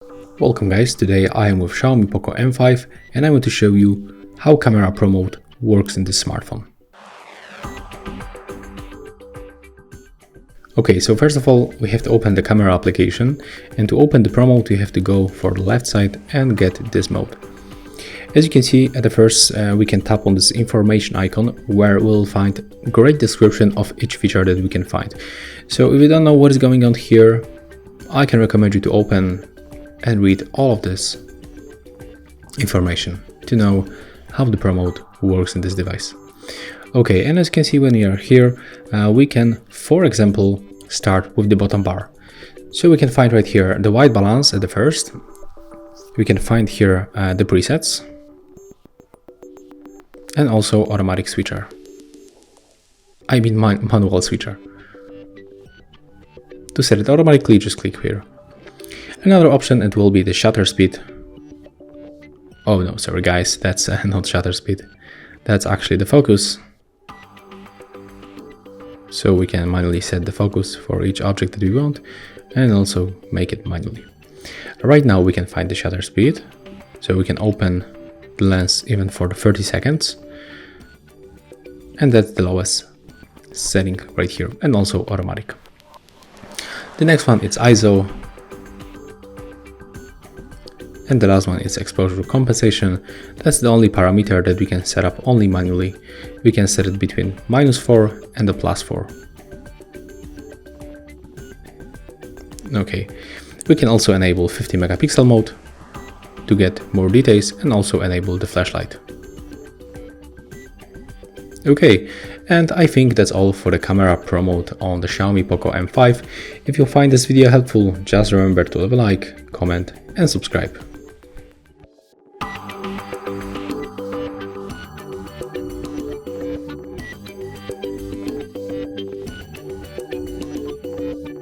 Welcome guys, today I am with Xiaomi POCO M5 and I want to show you how Camera Pro Mode works in this smartphone. Okay, so first of all we have to open the camera application, and to open the Pro Mode you have to go for the left side and get this mode. As you can see at the first we can tap on this information icon where we'll find a great description of each feature that we can find. So if you don't know what is going on here, I can recommend you to open and read all of this information to know how the Pro Mode works in this device. Okay, and as you can see when we are here, we can, for example, start with the bottom bar. So we can find right here the white balance at the first. We can find here the presets and also automatic switcher. I mean manual switcher. To set it automatically, just click here. Another option, it will be the shutter speed. Oh no, sorry guys, that's not shutter speed. That's actually the focus. So we can manually set the focus for each object that we want and also make it manually. Right now we can find the shutter speed. So we can open the lens even for the 30 seconds. And that's the lowest setting right here, and also automatic. The next one is ISO. And the last one is exposure compensation. That's the only parameter that we can set up only manually. We can set it between -4 and the +4. Okay, we can also enable 50 megapixel mode to get more details and also enable the flashlight. Okay, and I think that's all for the Camera Pro Mode on the Xiaomi POCO M5. If you find this video helpful, just remember to leave a like, comment and subscribe.